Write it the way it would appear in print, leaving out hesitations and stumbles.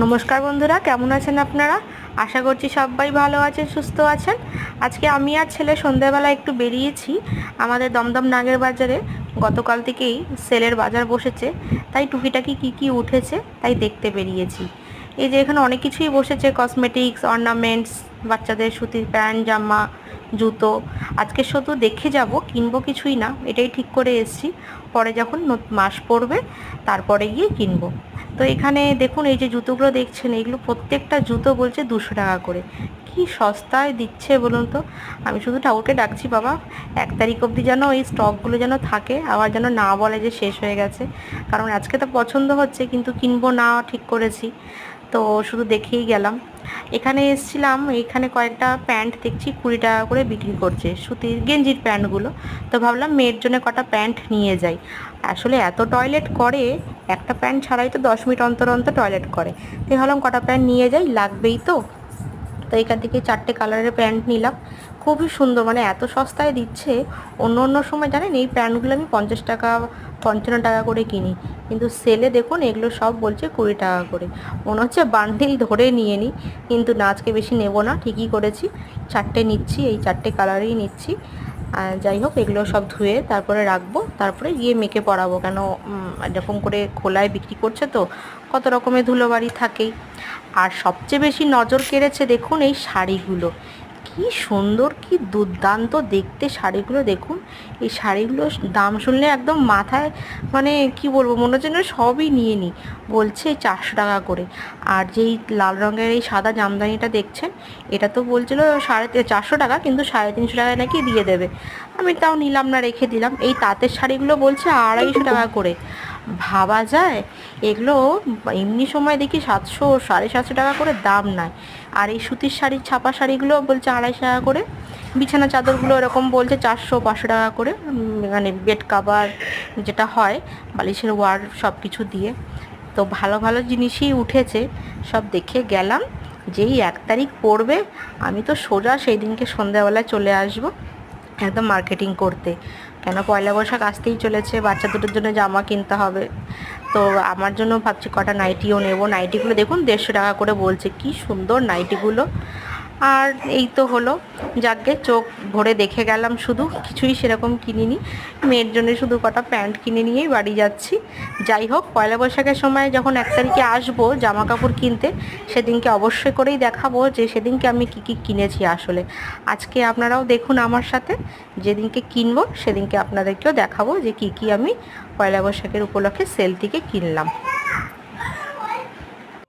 নমস্কার বন্ধুরা, কেমন আছেন আপনারা? আশা করছি সবাই ভালো আছেন, সুস্থ আছেন। আজকে আমি আর ছেলে সন্ধ্যাবেলা একটু বেরিয়েছি আমাদের দমদম নাগের বাজারে। গতকাল থেকেই সেলের বাজার বসেছে, তাই টুকিটাকি কি উঠেছে তাই দেখতে বেরিয়েছি। এই যে এখানে অনেক কিছুই বসেছে, কসমেটিক্স, অর্নামেন্টস, বাচ্চাদের সুতির প্যান্ট, জামা, জুতো। আজকে শুধু দেখে যাব, কিনবো কিছুই না, এটাই ঠিক করে এসেছি। পরে যখন মাস পড়বে তারপরে গিয়ে কিনবো। তো এখানে দেখুন, এই যে জুতোগুলো দেখছেন, এগুলো প্রত্যেকটা জুতো বলছে 200 টাকা করে। কি সস্তায় দিচ্ছে বলুন তো। আমি শুধু ঠাকুরকে ডাকছি, বাবা 1 তারিখ অবধি যেন এই স্টকগুলো যেন থাকে, আবার যেন না বলে যে শেষ হয়ে গেছে। কারণ আজকে তো পছন্দ হচ্ছে, কিন্তু কিনবো না ঠিক করেছি, তো শুধু দেখেই গেলাম। এখানে এসেছিলাম, এখানে কয়েকটা প্যান্ট দেখছি 20 টাকা করে বিক্রি করছে, সুতির গেঞ্জির প্যান্টগুলো। তো ভাবলাম মেয়ের জন্য কটা প্যান্ট নিয়ে যাই। আসলে এত টয়লেট করে, একটা প্যান্ট ছাড়াই তো 10 মিনিট অন্তর অন্তর টয়লেট করে। তাই ভাবলাম কটা প্যান্ট নিয়ে যাই, লাগবেই তো। তো এখান থেকে 4টে কালারের প্যান্ট নিলাম। খুবই সুন্দর, মানে এত সস্তায় দিচ্ছে। অন্য অন্য সময় জানেন এই প্যান্টগুলো আমি 50 টাকা 55 টাকা করে কিনি, কিন্তু সেলে দেখুন এগুলো সব বলছে 20 টাকা করে। মনে হচ্ছে বান্ডিল ধরে নিয়ে নিই, কিন্তু না, আজকে বেশি নেব না, ঠিকই করেছি। 4টে নিচ্ছি, এই 4টে কালারেই নিচ্ছি। যাই হোক, এগুলো সব ধুয়ে তারপরে রাখবো, তারপরে গিয়ে মেয়েকে পরাবো। কেন এরকম করে খোলায় বিক্রি করছে তো কত রকমের ধুলোবাড়ি থাকেই। আর সবচেয়ে বেশি নজর কেড়েছে দেখুন এই শাড়িগুলো। কি সুন্দর, কি দুর্দান্ত দেখতে শাড়িগুলো দেখুন। এই শাড়িগুলোর দাম শুনলে একদম মাথায়, মানে কি বলবো, মনে হচ্ছে না সবই নিয়ে নিই। বলছে 400 টাকা করে। আর যেই লাল রঙের এই সাদা জামদানিটা দেখছেন, এটা তো বলছিল 450 টাকা, কিন্তু 350 টাকায় নাকি দিয়ে দেবে। আমি তাও নিলাম না, রেখে দিলাম। এই তাঁতের শাড়িগুলো বলছে 250 টাকা করে। ভাবা যায়, এগুলো এমনি সময় দেখি 700 750 টাকা করে দাম নেয়। আর এই সুতির শাড়ি, ছাপা শাড়িগুলো বলছে 250 টাকা করে। বিছানা চাদরগুলো এরকম বলছে 400-500 টাকা করে, মানে বেড কাভার যেটা হয়, বালিশের ওয়ার সব কিছু দিয়ে। তো ভালো ভালো জিনিসই উঠেছে, সব দেখে গেলাম। যেই 1 তারিখ পড়বে, আমি তো সোজা সেই দিনকে সন্ধ্যাবেলায় চলে আসব একদম মার্কেটিং করতে। কেন, পয়লা বৈশাখ আসতেই চলেছে, বাচ্চা দুটোর জন্য জামা কিনতে হবে। তো আমার জন্য ভাবছি কটা নাইটিও নেব। নাইটিগুলো দেখুন 150 টাকা করে বলছে, কি সুন্দর নাইটিগুলো। আর এই তো হলো, যাকে চোখ ভরে দেখে গেলাম, শুধু কিছুই সেরকম কিনিনি। মেয়ের জন্য শুধু কটা প্যান্ট কিনে নিয়েই বাড়ি যাচ্ছি। যাই হোক, পয়লা বৈশাখের সময় যখন 1 তারিখে আসবো জামা কাপড় কিনতে, সেদিনকে অবশ্যই করেই দেখাবো যে সেদিনকে আমি কি কিনেছি আসলে। আজকে আপনারাও দেখুন আমার সাথে, যেদিনকে কিনবো সেদিনকে আপনাদেরকেও দেখাবো যে কি আমি পয়লা বৈশাখের উপলক্ষে সেল থেকে কিনলাম।